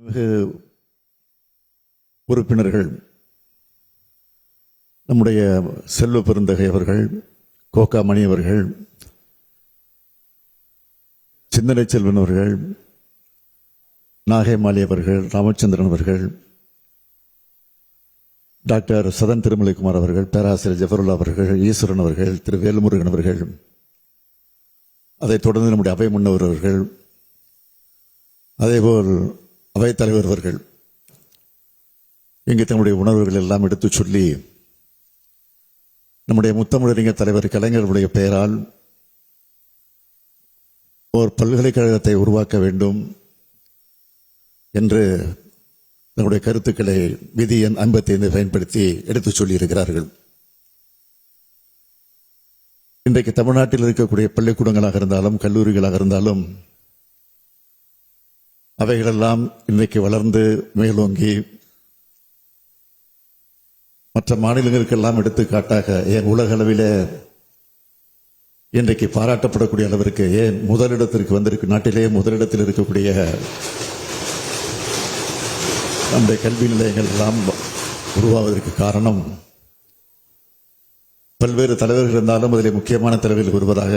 மிகு உறுப்பினர்கள் நம்முடைய செல்வ பெருந்தகை அவர்கள், கோகா மணி அவர்கள், சிந்தனை செல்வன் அவர்கள், நாகைமாலி அவர்கள், ராமச்சந்திரன் அவர்கள், டாக்டர் சதன் திருமலைக்குமார் அவர்கள், பேராசிரியர் ஜஃபருல்லா அவர்கள், ஈஸ்வரன் அவர்கள், திரு வேலுமுருகன் அவர்கள், அதைத் தொடர்ந்து நம்முடைய அவை முன்னவர் அவர்கள், அதேபோல் அவைத் தலைவர் அவர்கள் இங்கே தன்னுடைய உணர்வுகள் எல்லாம் எடுத்துச் சொல்லி நம்முடைய முத்தமிழறிஞர் தலைவர் கலைஞருடைய பெயரால் ஒரு பல்கலைக்கழகத்தை உருவாக்க வேண்டும் என்று தன்னுடைய கருத்துக்களை விதி எண் 55 பயன்படுத்தி எடுத்துச் சொல்லியிருக்கிறார்கள். இன்றைக்கு தமிழ்நாட்டில் இருக்கக்கூடிய பள்ளிக்கூடங்களாக இருந்தாலும் கல்லூரிகளாக இருந்தாலும் அவைகளெல்லாம் இன்றைக்கு வளர்ந்து மேலோங்கி மற்ற மாநிலங்களுக்கெல்லாம் எடுத்துக்காட்டாக ஏன் உலக அளவில் இன்றைக்கு பாராட்டப்படக்கூடிய அளவிற்கு ஏன் முதலிடத்திற்கு வந்திருக்கு, நாட்டிலே முதலிடத்தில் இருக்கக்கூடிய நம்முடைய கல்வி நிலையங்கள் எல்லாம் உருவாவதற்கு காரணம் பல்வேறு தலைவர்கள் இருந்தாலும் அதில் முக்கியமான தலைவர்கள் ஒருவராக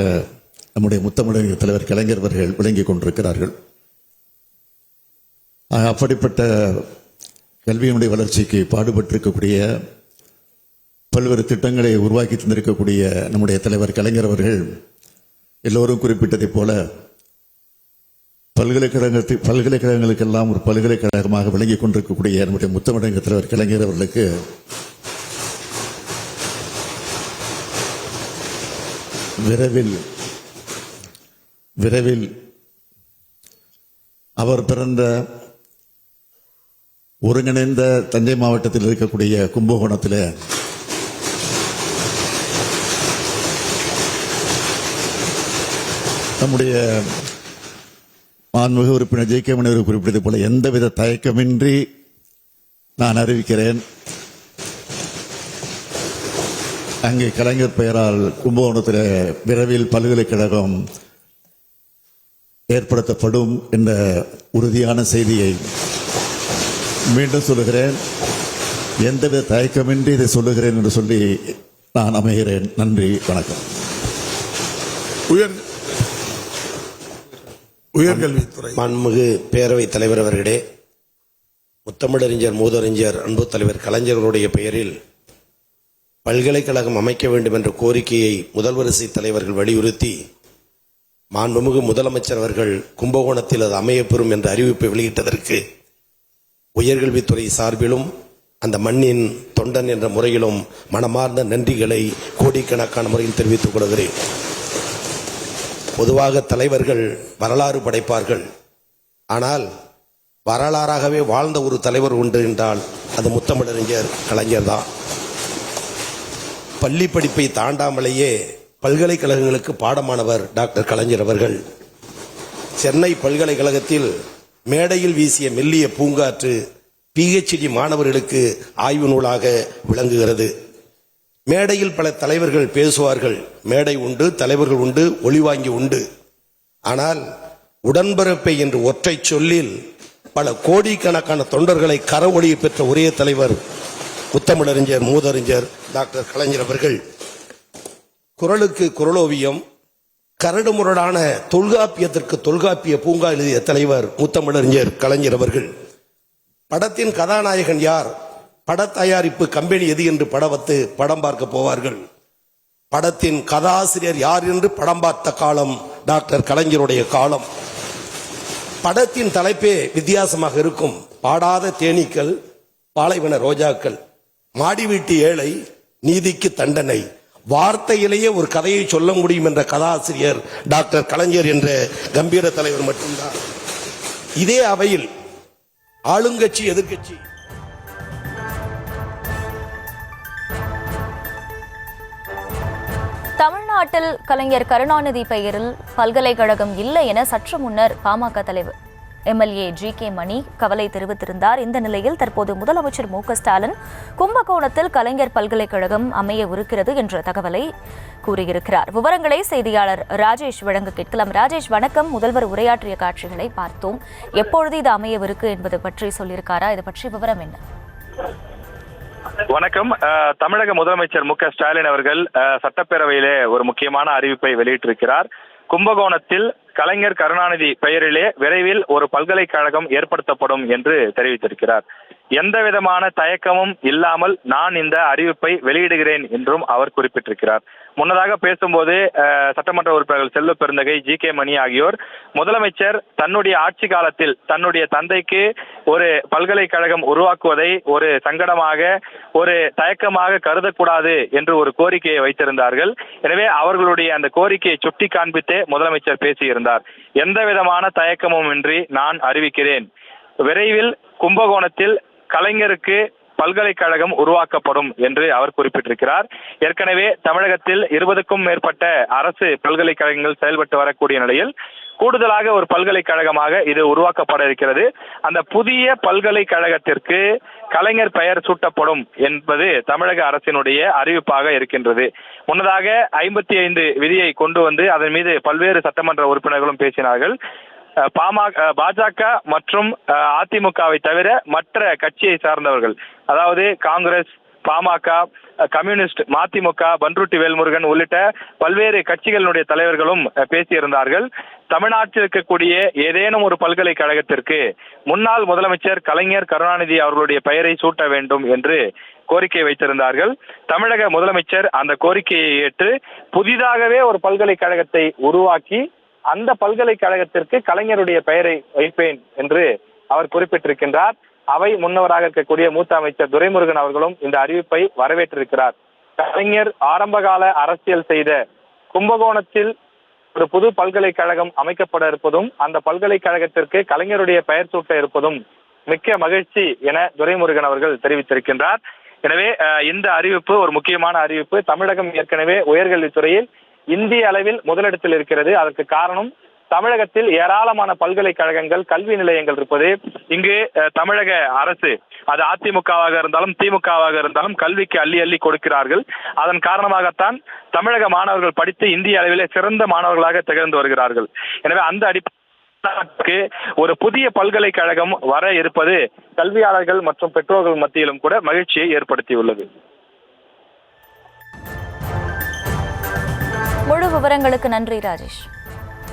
நம்முடைய முத்தமிழறிஞர் தலைவர் கலைஞர் அவர்கள் விளங்கிக் கொண்டிருக்கிறார்கள். அப்படிப்பட்ட கல்வியினுடைய வளர்ச்சிக்கு பாடுபட்டிருக்கக்கூடிய பல்வேறு திட்டங்களை உருவாக்கி தந்திருக்கக்கூடிய நம்முடைய தலைவர் கலைஞர் அவர்கள் எல்லோரும் குறிப்பிட்டதைப் போல பல்கலைக்கழகங்களுக்கெல்லாம் ஒரு பல்கலைக்கழகமாக விளங்கிக் கொண்டிருக்கக்கூடிய நம்முடைய முத்தமிழறிஞர் தலைவர் கலைஞர் அவர்களுக்கு விரைவில் அவர் பிறந்த ஒருங்கிணைந்த தஞ்சை மாவட்டத்தில் இருக்கக்கூடிய கும்பகோணத்தில் நம்முடைய மாண்புமிகு உறுப்பினர் ஜே.கே. மணி அவர்கள் குறிப்பிட்டது போல எந்தவித தயக்கமின்றி நான் அறிவிக்கிறேன், அங்கே கலைஞர் பெயரால் கும்பகோணத்தில் விரைவில் பல்கலைக்கழகம் ஏற்படுத்தப்படும் என்ற உறுதியான செய்தியை மீண்டும் சொல்லுகிறேன். எந்தவித தயக்கமின்றி இதை சொல்லுகிறேன் என்று சொல்லி நான் அமைகிறேன். நன்றி, வணக்கம். உயர்கல்வித்துறை மாண்புமிகு பேரவைத் தலைவர் அவர்களே, முத்தமிழறிஞர் மூதறிஞர் அன்பு தலைவர் கலைஞர்களுடைய பெயரில் பல்கலைக்கழகம் அமைக்க வேண்டும் என்ற கோரிக்கையை முதல் வரிசை தலைவர்கள் வலியுறுத்தி மாண்புமிகு முதலமைச்சர் அவர்கள் கும்பகோணத்தில் அது அமையப்பெறும் என்ற அறிவிப்பை வெளியிட்டதற்கு உயர்கல்வித்துறை சார்பிலும் அந்த மண்ணின் தொண்டன் என்ற முறையிலும் மனமார்ந்த நன்றிகளை கோடிக்கணக்கான முறையில் தெரிவித்துக் கொள்கிறேன். பொதுவாக தலைவர்கள் வரலாறு படைப்பார்கள், ஆனால் வரலாறாகவே வாழ்ந்த ஒரு தலைவர் உண்டு என்றால் அது முத்தமிழறிஞர் கலைஞர் தான். பள்ளி படிப்பை தாண்டாமலேயே பல்கலைக்கழகங்களுக்கு பாடமானவர் டாக்டர் கலைஞர் அவர்கள். சென்னை பல்கலைக்கழகத்தில் மேடையில் வீசிய மெல்லிய பூங்காற்று PhD மாணவர்களுக்கு ஆய்வு நூலாக விளங்குகிறது. மேடையில் பல தலைவர்கள் பேசுவார்கள், மேடை உண்டு, தலைவர்கள் உண்டு, ஒளிவாங்கி உண்டு. ஆனால் உடன்பிறப்பை என்று ஒற்றை சொல்லில் பல கோடிக்கணக்கான தொண்டர்களை கரவொளியை பெற்ற ஒரே தலைவர் முத்தமிழறிஞர் மூதறிஞர் டாக்டர் கலைஞர் அவர்கள். குரலுக்கு குரலோவியம், கரடுமுரடான தொல்காப்பியத்திற்கு தொல்காப்பிய பூங்கா எழுதிய தலைவர் முத்தமிழறிஞர் கலைஞர் அவர்கள். படத்தின் கதாநாயகன் யார், பட தயாரிப்பு கம்பெனி எது என்று படம் பார்க்க போவார்கள். படத்தின் கதாசிரியர் யார் என்று படம் பார்த்த காலம் டாக்டர் கலைஞருடைய காலம். படத்தின் தலைப்பே வித்தியாசமாக இருக்கும். பாடாத தேனீக்கள், பாலைவன ரோஜாக்கள், மாடி வீட்டு ஏழை, நீதிக்கு தண்டனை. வார்த்தையிலேயே ஒரு கதையை சொல்ல முடியும் என்ற கதாசிரியர் டாக்டர் கலைஞர் என்ற கம்பீர தலைவர் மட்டும்தான். இதே அவையில் ஆளுங்கட்சி எதிர்கட்சி தமிழ்நாட்டில் கலைஞர் கருணாநிதி பெயரில் பல்கலைக்கழகம் இல்லை என சற்று முன்னர் பாமக தலைவர் எம்எல்ஏ ஜி.கே. மணி கவலை தெரிவித்திருந்தார். இந்த நிலையில் தற்போது முதலமைச்சர் மு.க. ஸ்டாலின் கும்பகோணத்தில் கலைஞர் பல்கலைக்கழகம் அமையவிருக்கிறது என்ற தகவலை கூறியிருக்கிறார். விவரங்களை செய்தியாளர் ராஜேஷ் வழங்க கேட்கலாம். ராஜேஷ், வணக்கம். முதல்வர் உரையாற்றிய காட்சிகளை பார்த்தோம். எப்பொழுது இது அமையவிருக்கு என்பது பற்றி சொல்லியிருக்காரா? இது பற்றி விவரம் என்ன? வணக்கம். தமிழக முதலமைச்சர் மு.க. ஸ்டாலின் அவர்கள் சட்டப்பேரவையிலே ஒரு முக்கியமான அறிவிப்பை வெளியிட்டிருக்கிறார். கும்பகோணத்தில் கலைஞர் கருணாநிதி பெயரிலே விரைவில் ஒரு பல்கலைக்கழகம் ஏற்படுத்தப்படும் என்று தெரிவித்திருக்கிறார். எந்த விதமான தயக்கமும் இல்லாமல் நான் இந்த அறிவிப்பை வெளியிடுகிறேன் என்றும் அவர் குறிப்பிட்டிருக்கிறார். முன்னதாக பேசும்போது சட்டமன்ற உறுப்பினர்கள் செல்வ பெருந்தகை, ஜி.கே. மணி ஆகியோர் முதலமைச்சர் தன்னுடைய ஆட்சி காலத்தில் தன்னுடைய தந்தைக்கு ஒரு பல்கலைக்கழகம் உருவாக்குவதை ஒரு சங்கடமாக, ஒரு தயக்கமாக கருதக்கூடாது என்று ஒரு கோரிக்கையை வைத்திருந்தார்கள். எனவே அவர்களுடைய அந்த கோரிக்கையை சுட்டி காண்பித்தே முதலமைச்சர் பேசியிருந்தார். எந்த விதமான தயக்கமும் இன்றி நான் அறிவிக்கிறேன், விரைவில் கும்பகோணத்தில் கலைஞருக்கு பல்கலைக்கழகம் உருவாக்கப்படும் என்று அவர் குறிப்பிட்டிருக்கிறார். ஏற்கனவே தமிழகத்தில் 20க்கும் மேற்பட்ட அரசு பல்கலைக்கழகங்கள் செயல்பட்டு வரக்கூடிய நிலையில் கூடுதலாக ஒரு பல்கலைக்கழகமாக இது உருவாக்கப்பட இருக்கிறது. அந்த புதிய பல்கலைக்கழகத்திற்கு கலைஞர் பெயர் சூட்டப்படும் என்பது தமிழக அரசினுடைய அறிவிப்பாக இருக்கின்றது. முன்னதாக 55 விதியை கொண்டு வந்து அதன் மீது பல்வேறு சட்டமன்ற உறுப்பினர்களும் பேசினார்கள். பாஜக மற்றும் அதிமுகவை தவிர மற்ற கட்சியை சார்ந்தவர்கள், அதாவது காங்கிரஸ், பாமக, கம்யூனிஸ்ட், மதிமுக, பன்ருட்டி வேல்முருகன் உள்ளிட்ட பல்வேறு கட்சிகளினுடைய தலைவர்களும் பேசியிருந்தார்கள். தமிழ்நாட்டில் இருக்கக்கூடிய ஏதேனும் ஒரு பல்கலைக்கழகத்திற்கு முன்னாள் முதலமைச்சர் கலைஞர் கருணாநிதி அவர்களுடைய பெயரை சூட்ட வேண்டும் என்று கோரிக்கை வைத்திருந்தார்கள். தமிழக முதலமைச்சர் அந்த கோரிக்கையை ஏற்று புதிதாகவே ஒரு பல்கலைக்கழகத்தை உருவாக்கி அந்த பல்கலைக்கழகத்திற்கு கலைஞருடைய பெயரை வைப்பேன் என்று அவர் குறிப்பிட்டிருக்கின்றார். அவை முன்னவராக இருக்கக்கூடிய மூத்த அமைச்சர் துரைமுருகன் அவர்களும் இந்த அறிவிப்பை வரவேற்றிருக்கிறார். கலைஞர் ஆரம்பகால அரசியல் செய்த கும்பகோணத்தில் ஒரு புது பல்கலைக்கழகம் அமைக்கப்பட இருப்பதும் அந்த பல்கலைக்கழகத்திற்கு கலைஞருடைய பெயர் சூட்ட இருப்பதும் மிக்க மகிழ்ச்சி என துரைமுருகன் அவர்கள் தெரிவித்திருக்கின்றார். எனவே இந்த அறிவிப்பு ஒரு முக்கியமான அறிவிப்பு. தமிழகம் ஏற்கனவே உயர்கல்வித்துறையில் இந்திய அளவில் முதலிடத்தில் இருக்கிறது. அதற்கு காரணம் தமிழகத்தில் ஏராளமான பல்கலைக்கழகங்கள், கல்வி நிலையங்கள் இருப்பது. இங்கு தமிழக அரசு, அது அதிமுகவாக இருந்தாலும் திமுகவாக இருந்தாலும் கல்விக்கு அள்ளி அள்ளி கொடுக்கிறார்கள். அதன் காரணமாகத்தான் தமிழக மாணவர்கள் படித்து இந்திய அளவிலே சிறந்த மாணவர்களாக திகழ்ந்து வருகிறார்கள். எனவே அந்த அடிப்படைக்கு ஒரு புதிய பல்கலைக்கழகம் வர இருப்பது கல்வியாளர்கள் மற்றும் பெற்றோர்கள் மத்தியிலும் கூட மகிழ்ச்சியை ஏற்படுத்தியுள்ளது. முழு விவரங்களுக்கு நன்றி ராஜேஷ்.